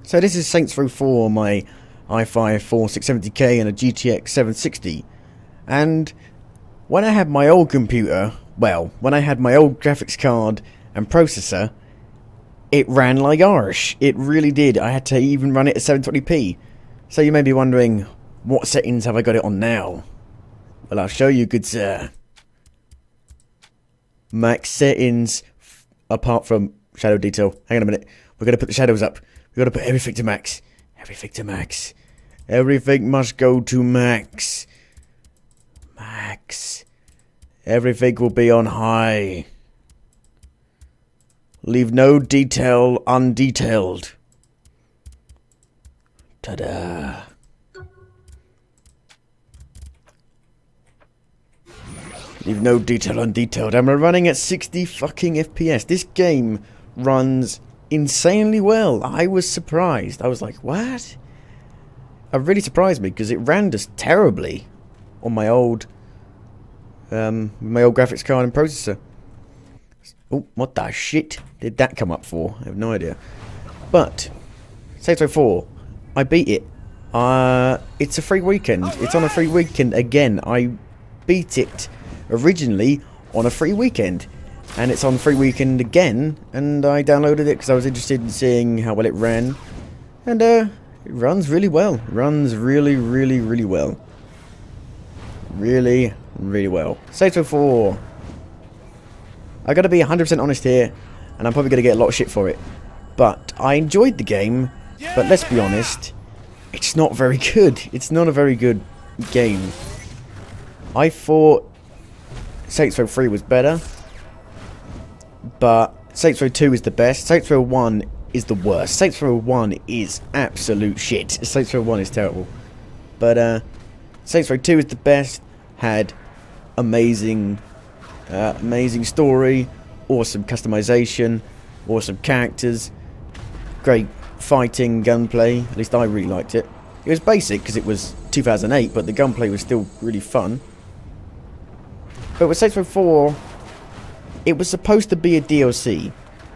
So this is Saints Row 4 on my i5-4670K and a GTX 760. And when I had my old computer, well, when I had my old graphics card and processor, it ran like Irish. It really did. I had to even run it at 720p. So you may be wondering, what settings have I got it on now? Well, I'll show you, good sir. Max settings, apart from shadow detail. Hang on a minute. We're going to put the shadows up. We've got to put everything to max. Everything to max. Everything must go to max. Max. Everything will be on high. Leave no detail undetailed. Ta-da. Leave no detail undetailed. And we're running at 60 fucking FPS. This game runs insanely well. I was surprised. I was like, what? It really surprised me because it ran just terribly on my old graphics card and processor. Oh, what the shit did that come up for? I have no idea. But Saints Row 4, I beat it. It's a free weekend. It's on a free weekend again. I beat it originally on a free weekend, and it's on free weekend again. And I downloaded it because I was interested in seeing how well it ran, and it runs really well. It runs really, really, really well. Really, really well. Saints Row 4. I gotta be 100% honest here, and I'm probably gonna get a lot of shit for it. But I enjoyed the game, but let's be honest, it's not very good. It's not a very good game. I thought Saints Row 3 was better, but Saints Row 2 is the best. Saints Row 1 is the worst. Saints Row 1 is absolute shit. Saints Row 1 is terrible. But Saints Row 2 is the best. Had amazing story, awesome customization, awesome characters, great fighting, gunplay. At least I really liked it. It was basic because it was 2008, but the gunplay was still really fun. But with Saints Row 4, it was supposed to be a DLC,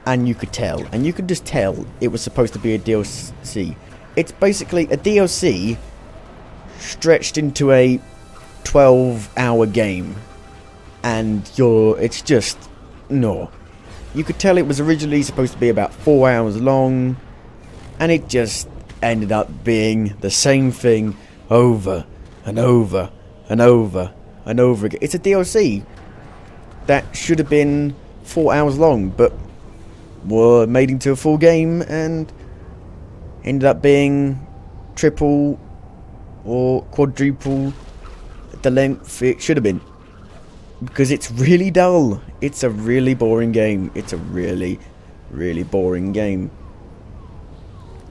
and you could tell. And you could just tell it was supposed to be a DLC. It's basically a DLC stretched into a 12-hour game. And it's just, no. You could tell it was originally supposed to be about 4 hours long, and it just ended up being the same thing over and over and over and over again. It's a DLC that should have been 4 hours long, but were made into a full game and ended up being triple or quadruple the length it should have been. Because it's really dull. It's a really boring game. It's a really, really boring game.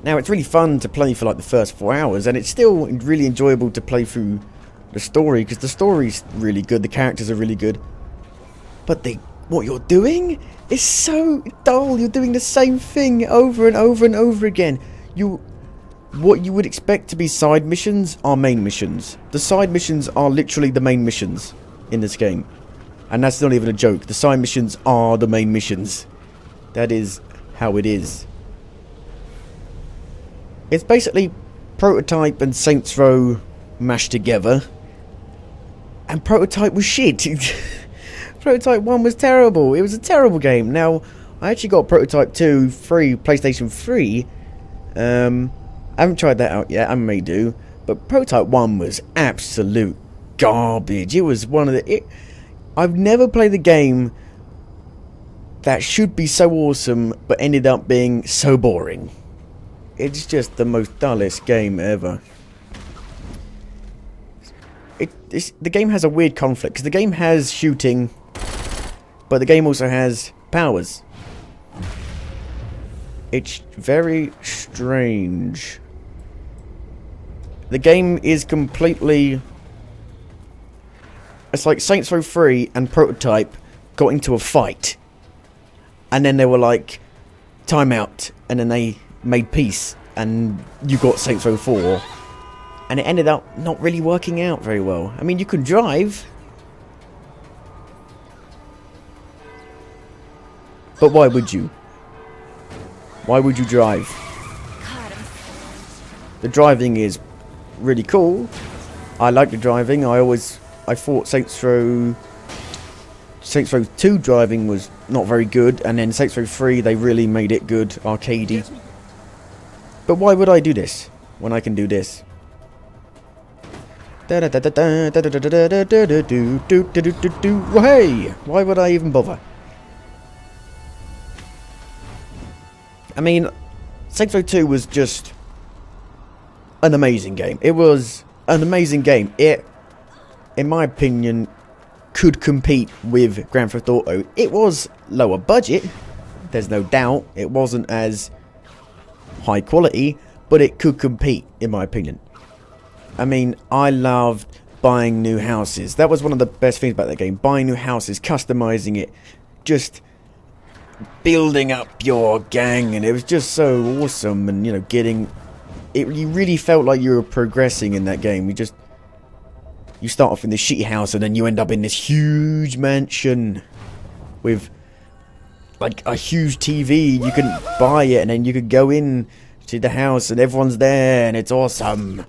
Now, it's really fun to play for like the first 4 hours, and it's still really enjoyable to play through the story, because the story's really good, the characters are really good. But what you're doing is so dull. You're doing the same thing over and over and over again. What you would expect to be side missions are main missions. The side missions are literally the main missions in this game. And that's not even a joke. The side missions are the main missions. That is how it is. It's basically Prototype and Saints Row mashed together. And Prototype was shit. Prototype 1 was terrible. It was a terrible game. Now, I actually got Prototype 2 free, PlayStation 3. I haven't tried that out yet. I may do. But Prototype 1 was absolute garbage. It was one of the... I've never played a game that should be so awesome but ended up being so boring. It's just the most dullest game ever. The game has a weird conflict, because the game has shooting, but the game also has powers. It's very strange. The game is completely... It's like Saints Row 3 and Prototype got into a fight, and then they were like, time out, and then they made peace, and you got Saints Row 4, and it ended up not really working out very well. I mean, you can drive, but why would you? Why would you drive? God, I'm The driving is really cool. I like the driving. I thought Saints Row 2 driving was not very good, and then Saints Row 3 they really made it good, arcadey. But why would I do this when I can do this? Hey, why would I even bother? I mean, Saints Row 2 was just an amazing game. It was an amazing game. It, in my opinion, could compete with Grand Theft Auto. It was lower budget, there's no doubt. It wasn't as high quality, but it could compete, in my opinion. I mean, I loved buying new houses. That was one of the best things about that game. Buying new houses, customizing it, just building up your gang, and it was just so awesome. And, you know, getting it, you really felt like you were progressing in that game. You start off in this shitty house, and then you end up in this huge mansion with like a huge TV. You can buy it, and then you could go in to the house, and everyone's there, and it's awesome.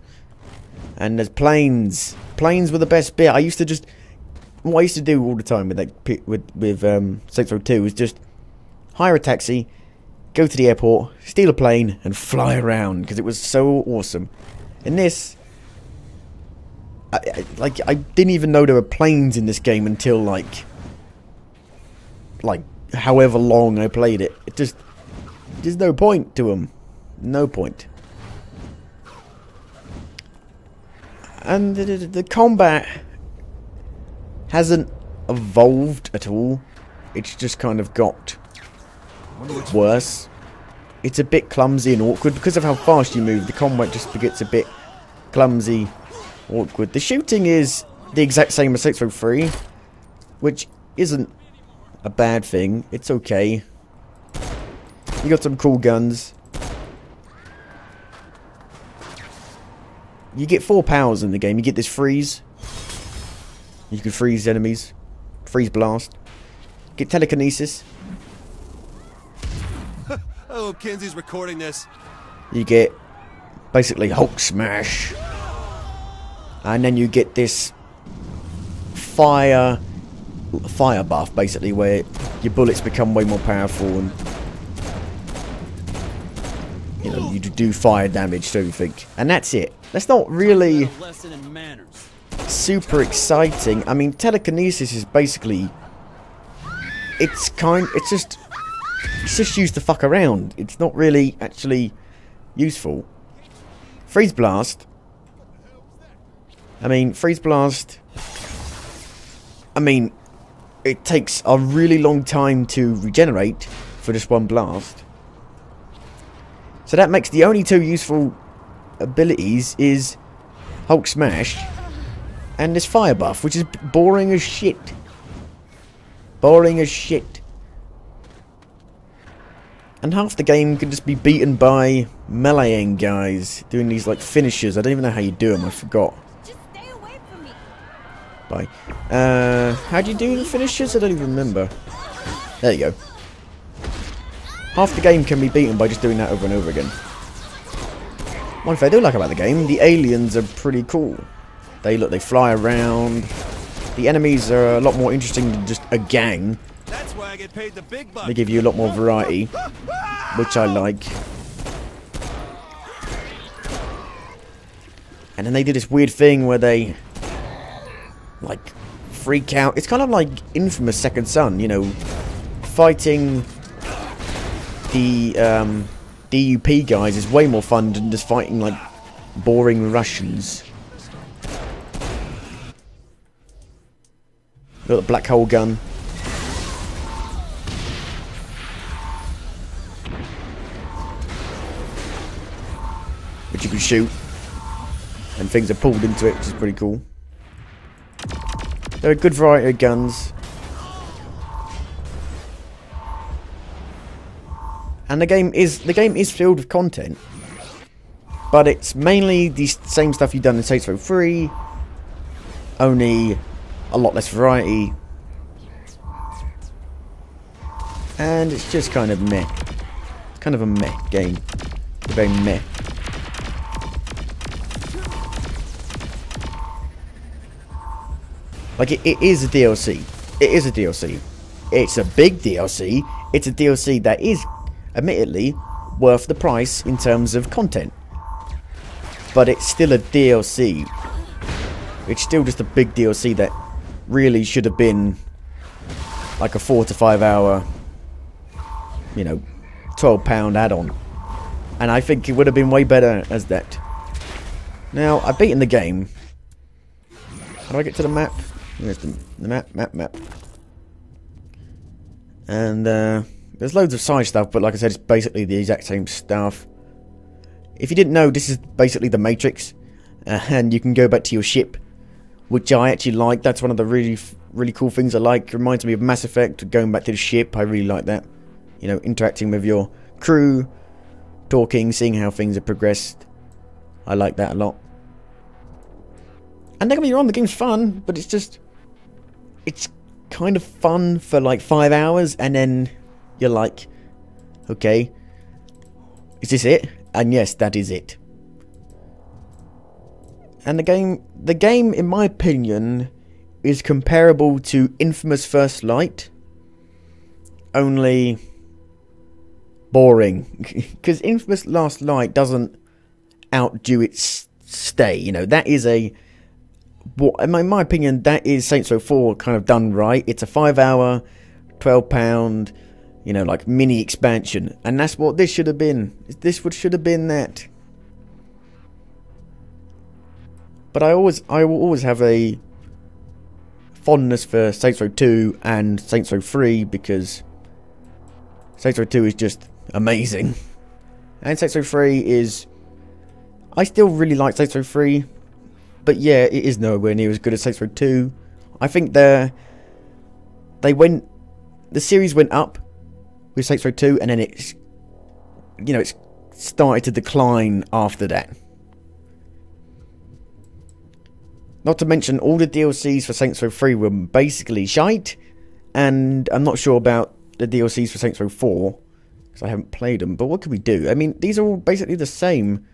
And there's planes. Planes were the best bit. What I used to do all the time with Saints Row 2 was just hire a taxi, go to the airport, steal a plane, and fly around, because it was so awesome. In this, I didn't even know there were planes in this game until like however long I played it. There's no point to them. No point. And the combat hasn't evolved at all. It's just kind of got worse. It's a bit clumsy and awkward. Because of how fast you move, the combat just gets a bit clumsy, awkward. The shooting is the exact same as Saints Row 3, which isn't a bad thing. It's okay. You got some cool guns. You get 4 powers in the game. You get this freeze. You can freeze enemies. Freeze blast. Get telekinesis. Oh, Kenzie's recording this. You get basically Hulk smash. And then you get this fire buff, basically, where your bullets become way more powerful, and you know, you do fire damage to everything. And that's it. That's not really super exciting. I mean, telekinesis is basically, it's just used to fuck around. It's not really actually useful. Freeze blast. I mean, it takes a really long time to regenerate for just one blast. So that makes the only two useful abilities is Hulk smash and this fire buff, which is boring as shit. Boring as shit. And half the game can just be beaten by meleeing guys doing these like finishers. I don't even know how you do them. I forgot. Just stay away from me. Bye. How do you do the finishers? I don't even remember. There you go. Half the game can be beaten by just doing that over and over again. One thing I do like about the game, the aliens are pretty cool. They fly around. The enemies are a lot more interesting than just a gang. That's why I get paid the big bucks. They give you a lot more variety, which I like. And then they do this weird thing where they like freak out. It's kind of like Infamous Second Son, you know, fighting the DUP guys is way more fun than just fighting like boring Russians. Got the black hole gun. Which you can shoot. And things are pulled into it, which is pretty cool. There are a good variety of guns. And the game is filled with content. But it's mainly the same stuff you've done in Saints Row 3. Only a lot less variety. And it's just kind of meh. It's kind of a meh game. Very meh. Like, it is a DLC. It is a DLC. It's a big DLC. It's a DLC that is, admittedly, worth the price in terms of content. But it's still a DLC. It's still just a big DLC that really should have been like a 4 to 5 hour, you know, £12 add-on. And I think it would have been way better as that. Now, I've beaten the game. How do I get to the map? There's the map. And there's loads of side stuff, but like I said, it's basically the exact same stuff. If you didn't know, this is basically the Matrix. And you can go back to your ship, which I actually like. That's one of the really cool things I like. It reminds me of Mass Effect, going back to the ship. I really like that. You know, interacting with your crew, talking, seeing how things have progressed. I like that a lot. And don't get me wrong, the game's fun, but it's just... it's kind of fun for like 5 hours, and then you're like, okay, is this it? And yes, that is it. And the game, in my opinion, is comparable to Infamous First Light, only boring. Because Infamous Last Light doesn't outdo its stay. You know, that is a... what, in my opinion, that is Saints Row 4 kind of done right. It's a 5 hour, £12, you know, like mini expansion. And that's what this should have been. This should have been that. But I will always have a fondness for Saints Row 2 and Saints Row 3, because Saints Row 2 is just amazing. And Saints Row 3 is... I still really like Saints Row 3. But yeah, it is nowhere near as good as Saints Row 2. I think the series went up with Saints Row 2, and then it's, you know, it's started to decline after that. Not to mention, all the DLCs for Saints Row 3 were basically shite, and I'm not sure about the DLCs for Saints Row 4, because I haven't played them. But what can we do? I mean, these are all basically the same.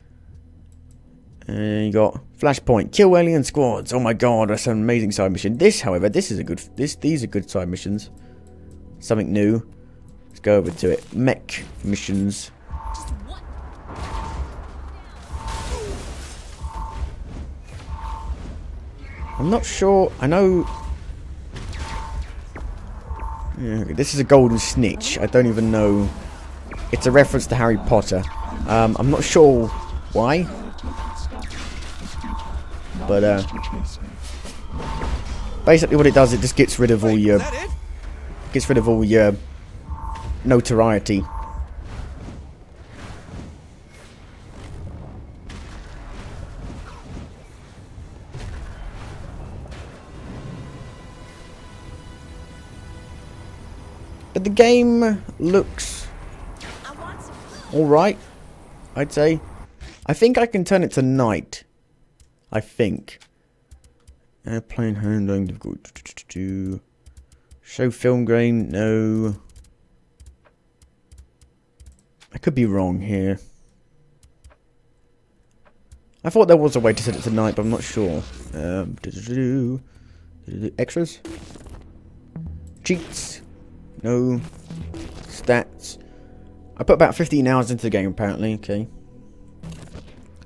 You got Flashpoint, kill alien squads. Oh my god, that's an amazing side mission. This, however, these are good side missions. Something new. Let's go over to it. Mech missions. I'm not sure. I know. Yeah, this is a golden snitch. I don't even know. It's a reference to Harry Potter. I'm not sure why. But basically what it does, it just gets rid of all your notoriety. But the game looks alright, I'd say. I think I can turn it to night. I think. Airplane handling difficult. Show film grain, no. I could be wrong here. I thought there was a way to set it to night, but I'm not sure. Extras? Cheats? No. Stats. I put about 15 hours into the game apparently, okay.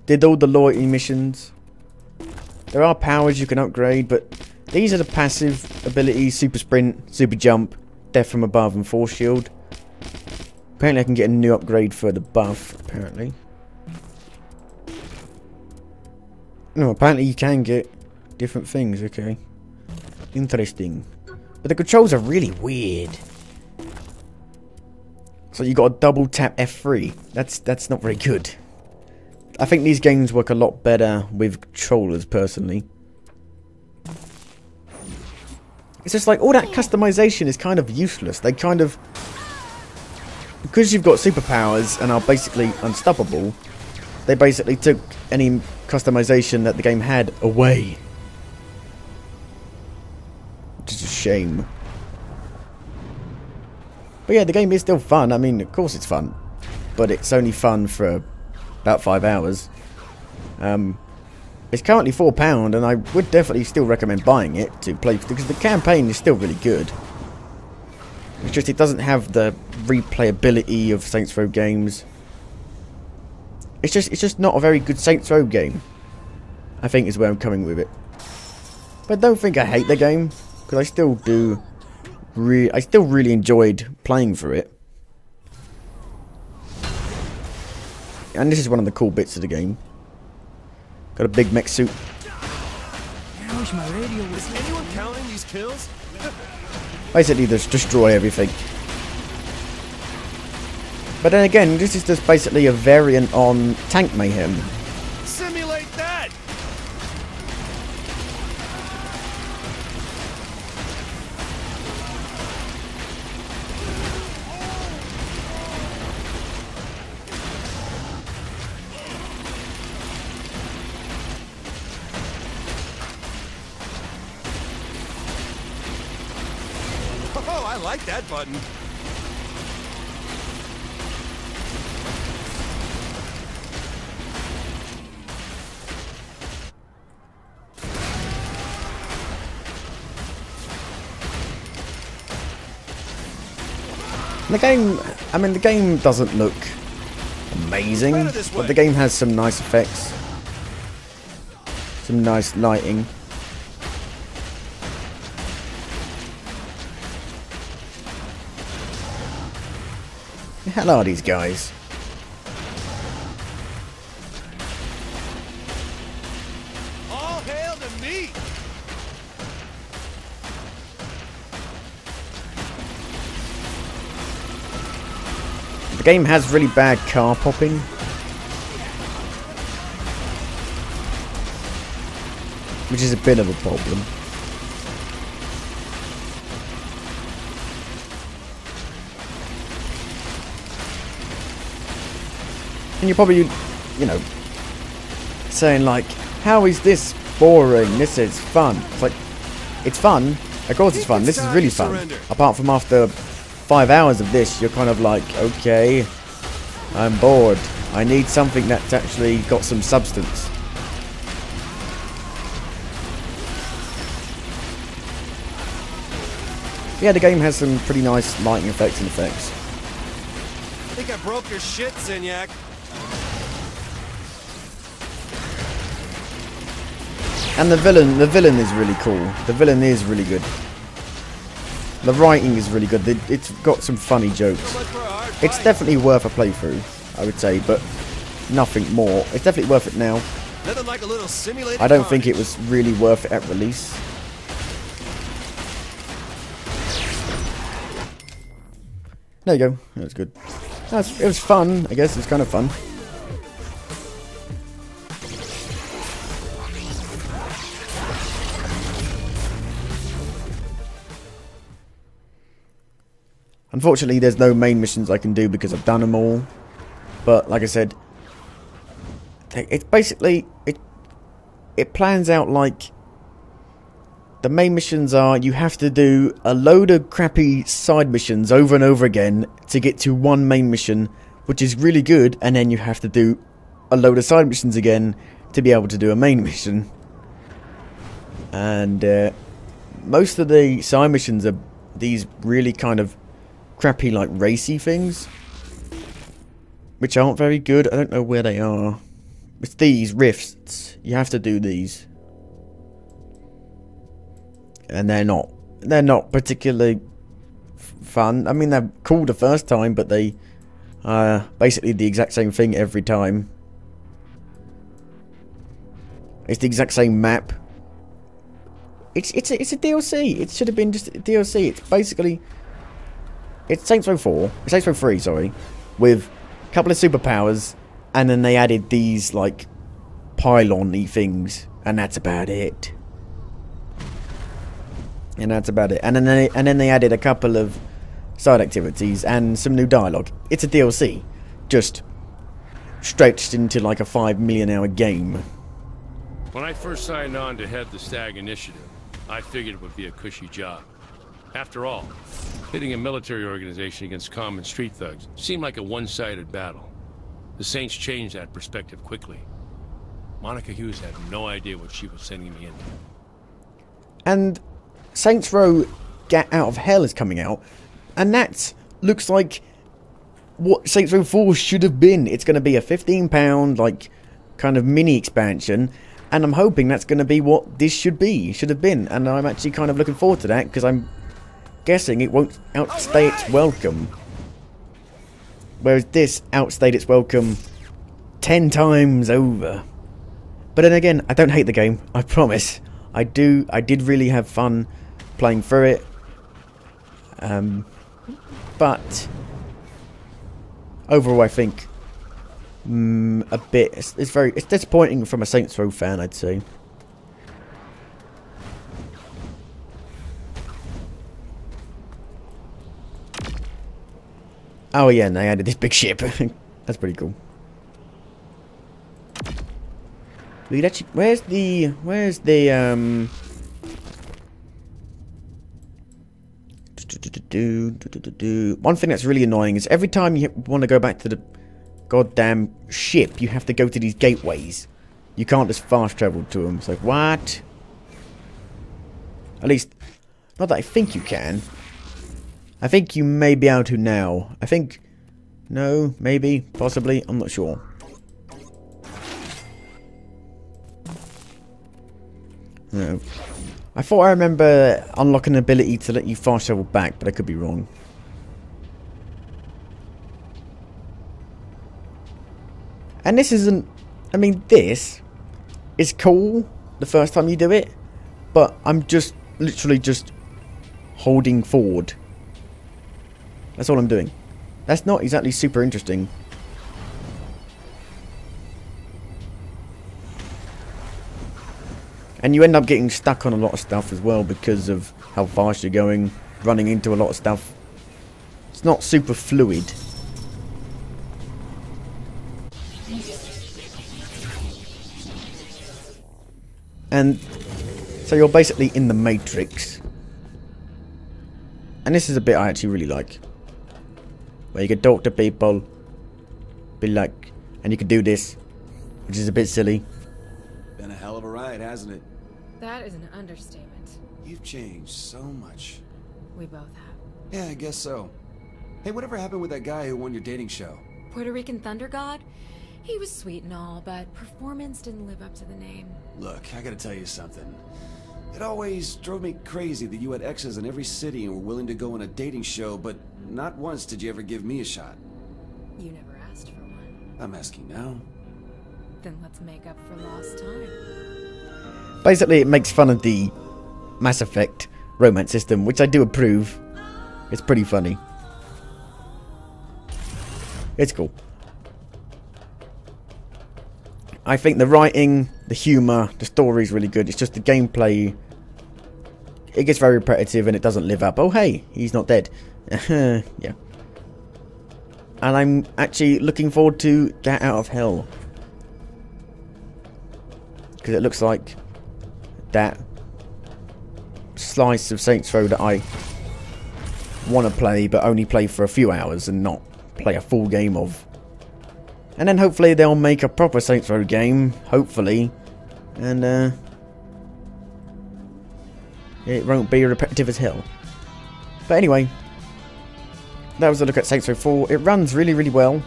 Did all the loyalty missions. There are powers you can upgrade, but these are the passive abilities: super sprint, super jump, death from above, and force shield. Apparently I can get a new upgrade for the buff, apparently. No, apparently you can get different things, okay. Interesting. But the controls are really weird. So you got a double tap F3. That's not very good. I think these games work a lot better with controllers, personally. It's just like all that customization is kind of useless. They kind of... because you've got superpowers and are basically unstoppable, they basically took any customization that the game had away. Which is a shame. But yeah, the game is still fun. I mean, of course it's fun. But it's only fun for about 5 hours. It's currently £4, and I would definitely still recommend buying it to play, because the campaign is still really good. It's just it doesn't have the replayability of Saints Row games. It's just not a very good Saints Row game, I think, is where I'm coming with it. But I don't think I hate the game, because I still do. I still really enjoyed playing through it. And this is one of the cool bits of the game. Got a big mech suit. I wish my radio was. Is anyone counting these kills? Basically, just destroy everything. But then again, this is just basically a variant on Tank Mayhem. Simulate that! Oh, I like that button. The game, I mean, the game doesn't look amazing, but the game has some nice effects, some nice lighting. The hell are these guys? All hail to me! The game has really bad car popping. Which is a bit of a problem. And you're probably, you know, saying like, how is this boring? This is fun. It's like, it's fun. Of course it's fun. This is really fun. Apart from after 5 hours of this, you're kind of like, okay, I'm bored. I need something that's actually got some substance. Yeah, the game has some pretty nice lighting effects and effects. I think I broke your shit, Zinyak. And the villain is really cool. The villain is really good. The writing is really good. It's got some funny jokes. It's definitely worth a playthrough, I would say, but nothing more. It's definitely worth it now. Nothing like a little simulated I don't think it was really worth it at release. There you go. That was good. It was fun, I guess. It was kind of fun. Unfortunately, there's no main missions I can do because I've done them all. But like I said, it's basically it plans out like the main missions are you have to do a load of crappy side missions over and over again to get to one main mission, which is really good, and then you have to do a load of side missions again to be able to do a main mission. And most of the side missions are these really kind of crappy, like, racy things, which aren't very good. I don't know where they are. It's these rifts. You have to do these, and they're not particularly fun. I mean, they're cool the first time, but they are basically the exact same thing every time. It's the exact same map. It's a DLC. It should have been just a DLC. It's basically, it's Saints Row 4. It's Saints Row 3, sorry, with a couple of superpowers, and then they added these like pylon-y things, and that's about it. And that's about it. And then they added a couple of side activities and some new dialogue. It's a DLC, just stretched into like a 5 million hour game. When I first signed on to head the Stag Initiative, I figured it would be a cushy job. After all, pitting a military organization against common street thugs seemed like a one-sided battle. The Saints changed that perspective quickly. Monica Hughes had no idea what she was sending me into. And Saints Row Get Out of Hell is coming out, and that looks like what Saints Row 4 should have been. It's going to be a £15, like, kind of mini expansion, and I'm hoping that's going to be what this should have been, and I'm actually kind of looking forward to that, because I'm guessing it won't outstay its welcome. Whereas this outstayed its welcome 10 times over. But then again, I don't hate the game, I promise. I did really have fun playing through it. But overall I think a bit it's disappointing from a Saints Row fan, I'd say. Oh yeah, and they added this big ship. That's pretty cool. We could actually, where's the one thing that's really annoying is every time you want to go back to the goddamn ship, you have to go to these gateways. You can't just fast travel to them. It's like, what? At least, not that I think you can. I think you may be able to now. I think, no, maybe, possibly, I'm not sure. No. I thought I remember unlocking an ability to let you fast travel back, but I could be wrong. And this isn't... I mean, this is cool the first time you do it, but I'm just literally just holding forward. That's all I'm doing. That's not exactly super interesting. And you end up getting stuck on a lot of stuff as well because of how fast you're going, running into a lot of stuff. It's not super fluid. And so you're basically in the Matrix. And this is a bit I actually really like. Where you can talk to people, be like, and you can do this, which is a bit silly. Been a hell of a ride, hasn't it? That is an understatement. You've changed so much. We both have. Yeah, I guess so. Hey, whatever happened with that guy who won your dating show? Puerto Rican Thunder God? He was sweet and all, but performance didn't live up to the name. Look, I gotta tell you something. It always drove me crazy that you had exes in every city and were willing to go on a dating show, but not once did you ever give me a shot. You never asked for one. I'm asking now. Then let's make up for lost time. Basically, it makes fun of the Mass Effect romance system, which I do approve. It's pretty funny. It's cool. I think the writing, the humour, the story is really good. It's just the gameplay. It gets very repetitive and it doesn't live up. Oh, hey, he's not dead. Yeah. And I'm actually looking forward to Get Out of Hell. Because it looks like that slice of Saints Row that I want to play, but only play for a few hours and not play a full game of. And then hopefully they'll make a proper Saints Row game, hopefully, and it won't be repetitive as hell. But anyway, that was a look at Saints Row 4. It runs really, really well,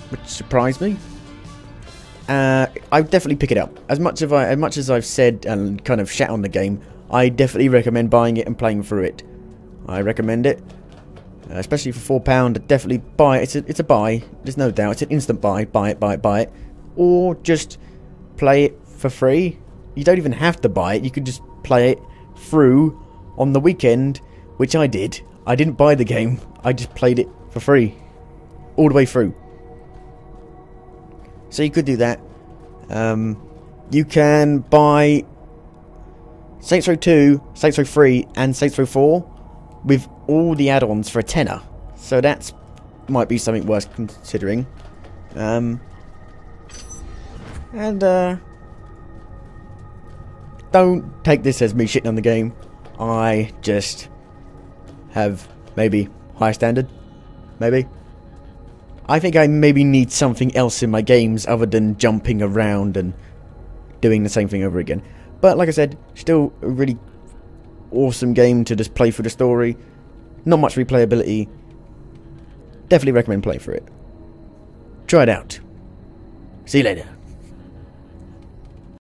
which surprised me. I definitely pick it up. As much as I've said and kind of shat on the game, I definitely recommend buying it and playing through it. I recommend it. Especially for £4, definitely buy it. It's a buy, there's no doubt. It's an instant buy. Buy it. Or just play it for free. You don't even have to buy it. You could just play it through on the weekend, which I did. I didn't buy the game. I just played it for free. All the way through. So you could do that. You can buy Saints Row 2, Saints Row 3, and Saints Row 4 with all the add-ons for a tenner. So that might be something worth considering. Don't take this as me shitting on the game. I just have maybe high standard. Maybe. I think I maybe need something else in my games other than jumping around and doing the same thing over again. But like I said, still a really awesome game to just play through the story. Not much replayability. Definitely recommend playing for it. Try it out. See you later.